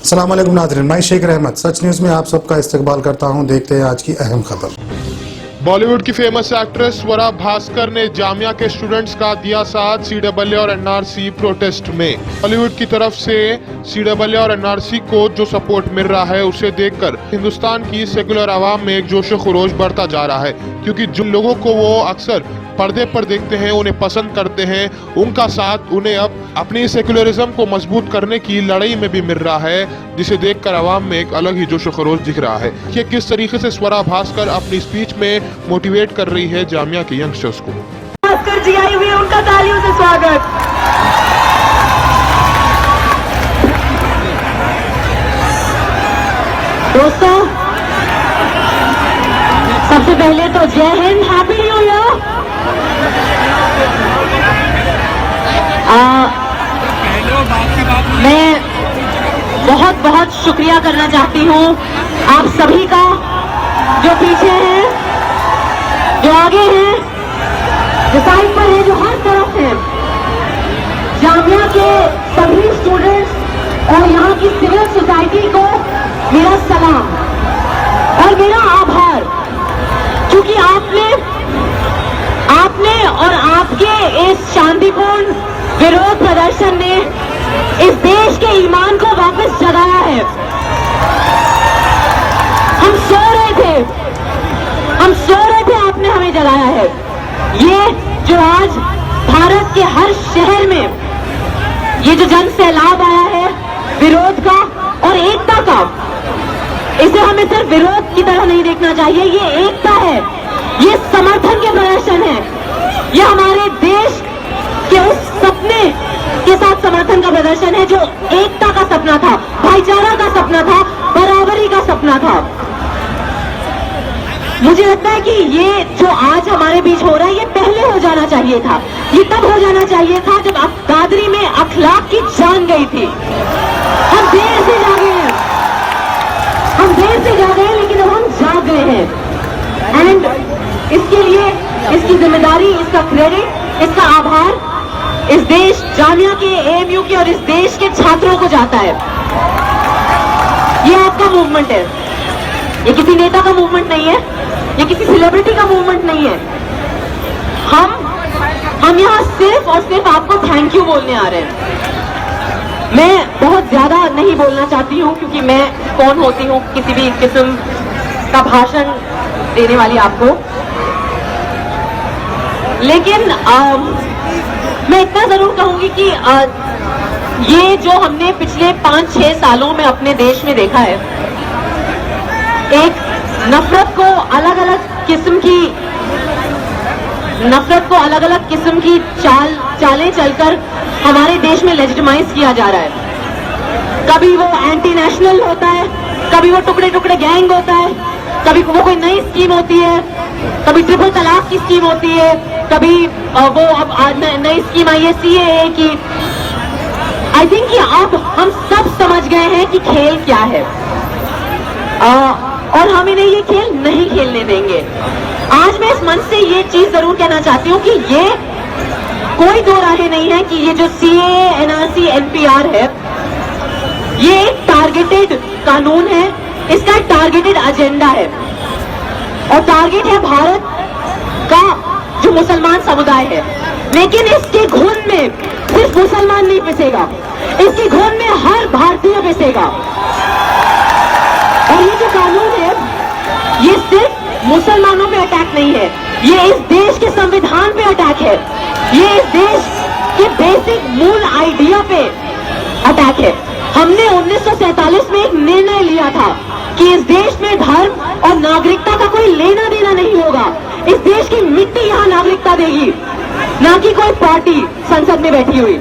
अस्सलाम वालेकुम नाज़रीन, मैं शेख रहमत सच न्यूज़ में आप सबका इस्तकबाल करता हूं। देखते हैं आज की अहम खबर। बॉलीवुड की फेमस एक्ट्रेस स्वरा भास्कर ने जामिया के स्टूडेंट्स का दिया साथ CAA और NRC प्रोटेस्ट में। बॉलीवुड की तरफ से CAA और NRC को जो सपोर्ट मिल रहा है उसे देखकर हिंदुस्तान की सेकुलर आवाम में एक जोश खरोश बढ़ता जा रहा है, क्योंकि जिन लोगों को वो अक्सर पर्दे पर देखते हैं, उन्हें पसंद करते हैं, उनका साथ उन्हें अब अपनी सेकुलरिज्म को मजबूत करने की लड़ाई में भी मिल रहा है, जिसे देखकर आवाम में एक अलग ही जोश खरोश दिख रहा है कि किस तरीके से स्वरा भास्कर अपनी स्पीच में मोटिवेट कर रही है जामिया के यंगस्टर्स को। भास्कर जी आई हुई है, उनका तालियों से स्वागत। दोस्तों, सबसे पहले तो जय हिंद, हैप्पी न्यू ईयर। मैं बहुत बहुत शुक्रिया करना चाहती हूँ आप सभी का, जो पीछे हैं, जो आगे हैं, जो साइड पर है, जो हर तरफ है। जामिया के सभी स्टूडेंट्स और यहाँ की सिविल सोसाइटी को मेरा सलाम और मेरा आभार, क्योंकि आपने और आपके इस शांतिपूर्ण विरोध प्रदर्शन ने इस देश के ईमान को वापस जगाया है। हम सो रहे थे, आपने हमें जगाया है। ये जो आज भारत के हर शहर में ये जो जन सैलाब आया है विरोध का और एकता का, इसे हमें सिर्फ विरोध की तरह नहीं देखना चाहिए। ये एकता है, ये समर्थन के प्रदर्शन है, ये हमारे देश के उस सपने के साथ समर्थन का प्रदर्शन है जो एकता का सपना था, भाईचारा का सपना था, बराबरी का सपना था। मुझे लगता है कि ये जो आज हमारे बीच हो रहा है, ये पहले हो जाना चाहिए था। ये तब हो जाना चाहिए था जब दादरी में अखलाक की जान गई थी। हम देर से जागे हैं, लेकिन अब हम जाग गए हैं। एंड इसके लिए इसकी जिम्मेदारी, इसका क्रेडिट, इसका आभार इस देश, जामिया के, AMU के और इस देश के छात्रों को जाता है। ये आपका मूवमेंट है, ये किसी नेता का मूवमेंट नहीं है, ये किसी सेलिब्रिटी का मूवमेंट नहीं है। हम यहाँ सिर्फ और सिर्फ आपको थैंक यू बोलने आ रहे हैं। मैं बहुत ज्यादा नहीं बोलना चाहती हूँ, क्योंकि मैं कौन होती हूँ किसी भी किस्म का भाषण देने वाली आपको, लेकिन मैं इतना जरूर कहूंगी कि ये जो हमने पिछले 5-6 सालों में अपने देश में देखा है, एक नफरत को अलग अलग किस्म की चालें चलकर हमारे देश में लेजिटिमाइज किया जा रहा है। कभी वो एंटी नेशनल होता है, कभी वो टुकड़े टुकड़े गैंग होता है, कभी वो कोई नई स्कीम होती है, कभी ट्रिपल तलाक की स्कीम होती है, कभी वो अब नई स्कीम आई है CAA की। आई थिंक कि अब हम सब समझ गए हैं कि खेल क्या है, और हम इन्हें ये खेल नहीं खेलने देंगे। आज मैं इस मंच से ये चीज जरूर कहना चाहती हूँ कि ये कोई दो राहें नहीं है कि ये जो CAA, NRC, NPR है, ये एक टारगेटेड कानून है, इसका टारगेटेड एजेंडा है, और टारगेट है भारत का जो मुसलमान समुदाय है। लेकिन इसके घुन में सिर्फ मुसलमान नहीं पिसेगा, इसकी घुन में हर भारतीय पिसेगा। और ये जो कानून है, ये सिर्फ मुसलमानों पे अटैक नहीं है, ये इस देश के संविधान पे अटैक है, ये इस देश के बेसिक मूल आइडिया पे अटैक है। हमने 1947 में एक निर्णय लिया था कि इस देश में धर्म और नागरिकता का कोई लेना देना नहीं होगा। इस देश की मिट्टी यहाँ नागरिकता देगी, ना कि कोई पार्टी संसद में बैठी हुई।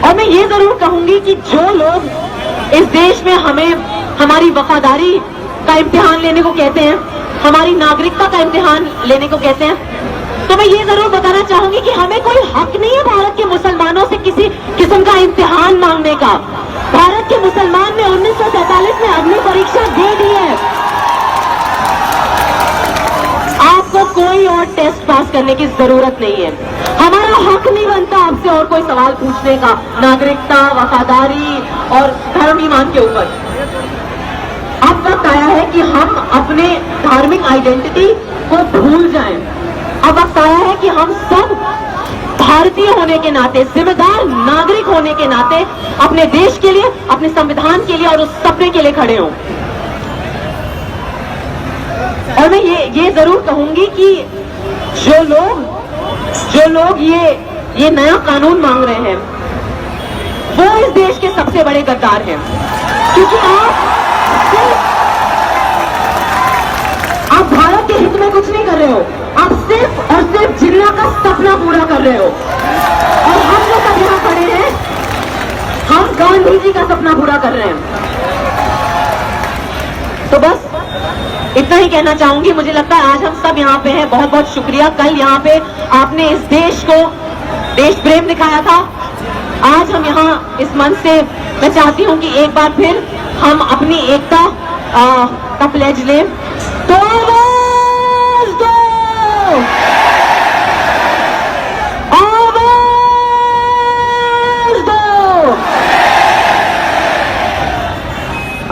और मैं ये जरूर कहूंगी कि जो लोग इस देश में हमें हमारी वफादारी का इम्तिहान लेने को कहते हैं, हमारी नागरिकता का इम्तिहान लेने को कहते हैं, तो मैं ये जरूर बताना चाहूंगी कि हमें कोई हक नहीं है भारत के मुसलमानों से किसी किस्म का इम्तिहान मांगने का। भारत के मुसलमान ने 1947 में अग्नि परीक्षा दे दी है। आपको कोई और टेस्ट पास करने की जरूरत नहीं है। हमारा हक नहीं बनता आपसे और कोई सवाल पूछने का, नागरिकता, वफादारी और धर्म ईमान के ऊपर। अब वक्त आया है कि हम अपने धार्मिक आइडेंटिटी को भूल जाएं। अब वक्त आया है कि हम सब भारतीय होने के नाते, जिम्मेदार नागरिक होने के नाते अपने देश के लिए, अपने संविधान के लिए और उस सपने के लिए खड़े हों। और मैं ये जरूर कहूंगी कि जो लोग ये नया कानून मांग रहे हैं वो इस देश के सबसे बड़े गद्दार हैं, क्योंकि आप भारत के हित में कुछ नहीं कर रहे हो, आप सिर्फ और सिर्फ जिन्ना का सपना पूरा कर रहे हो। और हम लोग सब यहाँ खड़े हैं, हम गांधी जी का सपना पूरा कर रहे हैं। तो बस इतना ही कहना चाहूंगी। मुझे लगता है आज हम सब यहाँ पे हैं, बहुत बहुत शुक्रिया। कल यहाँ पे आपने इस देश को देश प्रेम दिखाया था, आज हम यहाँ इस मंच से मैं चाहती हूँ कि एक बार फिर हम अपनी एकता का प्लेज लें। तो आवाज दो, आवाज दो,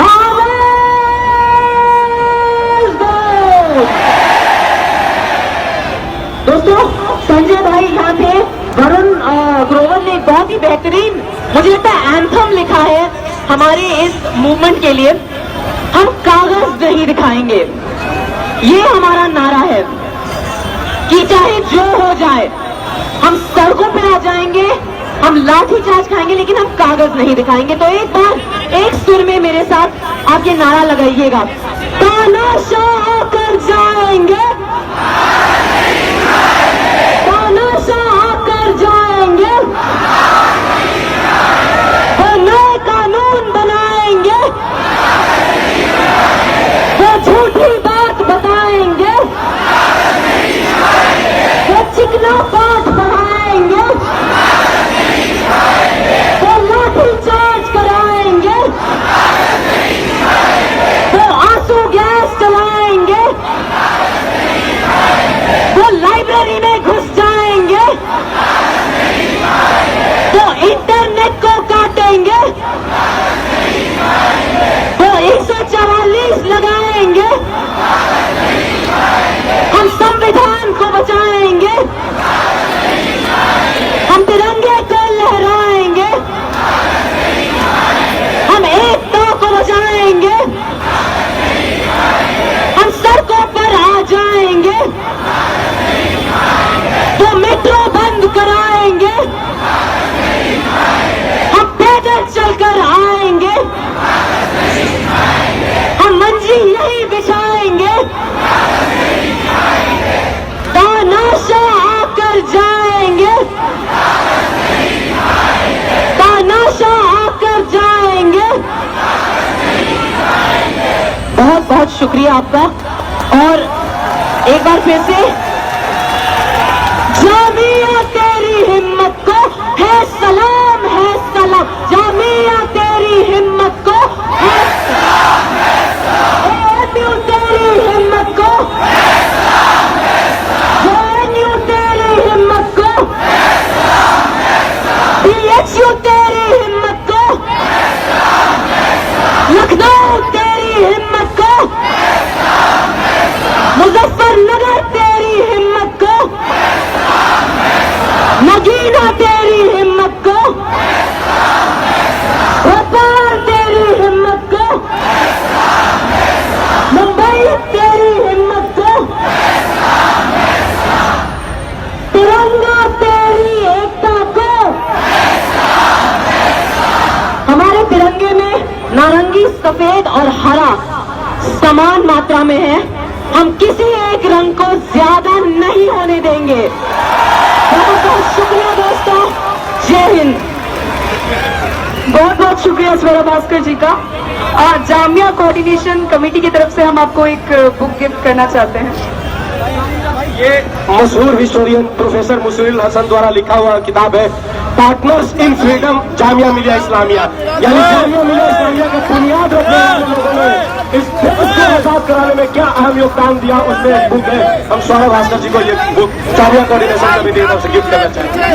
आवाज दो। दोस्तों, संजय भाई यहाँ थे, वरुण ग्रोवर ने एक बहुत ही बेहतरीन, मुझे लगता है, एंथम लिखा है हमारे इस मूवमेंट के लिए। हम कागज नहीं दिखाएंगे, ये हमारा नारा है कि चाहे जो हो जाए, हम सड़कों पर आ जाएंगे, हम लाठीचार्ज खाएंगे, लेकिन हम कागज नहीं दिखाएंगे। तो एक बार एक सुर में मेरे साथ आप ये नारा लगाइएगा, तानाशाह कर जाएंगे, तानाशाह कर जाएंगे, वो नए कानून बनाएंगे, वो झूठी बात बताएंगे, वो चिकना पाठ पढ़ाएंगे, वो लाठी चार्ज कराएंगे, वो आंसू गैस चलाएंगे, वो लाइब्रेरी में घुस जाएंगे, वो इंटरनेट को काटेंगे, वो 144 लगाएंगे, हम संविधान को बचाएंगे, हम तिरंगे को लहराएंगे, हम एकता को बचाएंगे, हम सड़कों पर आ जाएंगे, वो मेट्रो बंद कराएंगे, हम पैदल चलकर आएंगे, हम मंजिल यहीं बिछाएंगे, तानाशाह आकर जाएंगे, तानाशाह आकर जाएंगे। बहुत बहुत शुक्रिया आपका। और एक बार फिर से, जामिया तेरी हिम्मत को है सलाम, है सलाम, जामिया तेरी हिम्मत को है सलाम, है सलाम, एएनयू तेरी हिम्मत को है सलाम, है सलाम, एएनयू तेरी हिम्मत को है सलाम, है सलाम, बीएचयू तेरी हिम्मत को है सलाम, है सलाम, लखनऊ तेरी हिम्मत को है सलाम, है सलाम, मुजफ्फरनगर तेरी हिम्मत को है सलाम, है सलाम, नगीना तेरी हिम्मत को है सलाम, है सलाम, भोपाल तेरी हिम्मत को है सलाम, है सलाम, मुंबई तेरी हिम्मत को है सलाम, है सलाम, तिरंगा तेरी एकता को है सलाम, है सलाम। हमारे तिरंगे में नारंगी, सफेद और हरा समान मात्रा में है। हम किसी एक रंग को ज्यादा नहीं होने देंगे। बहुत बहुत शुक्रिया दोस्तों, जय हिंद। बहुत बहुत शुक्रिया स्वरा भास्कर जी का। जामिया कोऑर्डिनेशन कमेटी की तरफ से हम आपको एक बुक गिफ्ट करना चाहते हैं। ये मशहूर हिस्टोरियन प्रोफेसर मुशर्रिल हसन द्वारा लिखा हुआ किताब है, partners in freedom Jamia Millia Islamia, यानी जामिया मिलिया इस्लामिया का बुनियाद रखने वाले लोगों ने इस आबाद कराने में क्या अहम योगदान दिया, उसमें एक बुक है। हम स्वरा भास्कर जी को ये बुक जामिया कोऑर्डिनेशन कमेटी की तरफ से गिफ्ट करना चाहते हैं।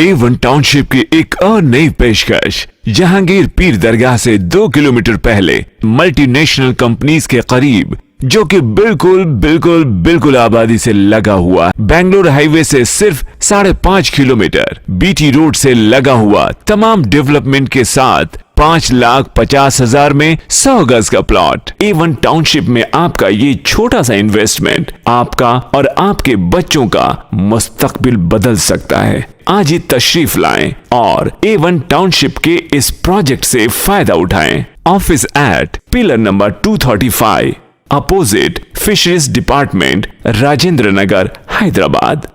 A1 टाउनशिप की एक और नई पेशकश। जहांगीर पीर दरगाह से 2 किलोमीटर पहले मल्टीनेशनल कंपनीज के करीब, जो कि बिल्कुल आबादी से लगा हुआ, बेंगलोर हाईवे से सिर्फ 5.5 किलोमीटर, बीटी रोड से लगा हुआ, तमाम डेवलपमेंट के साथ 5,50,000 में 100 गज का प्लॉट। A1 टाउनशिप में आपका ये छोटा सा इन्वेस्टमेंट आपका और आपके बच्चों का मुस्तकबिल बदल सकता है। आज ही तशरीफ लाएं और A1 टाउनशिप के इस प्रोजेक्ट से फायदा उठाएं। Office at pillar number 235, opposite fisheries department, Rajendra Nagar, Hyderabad.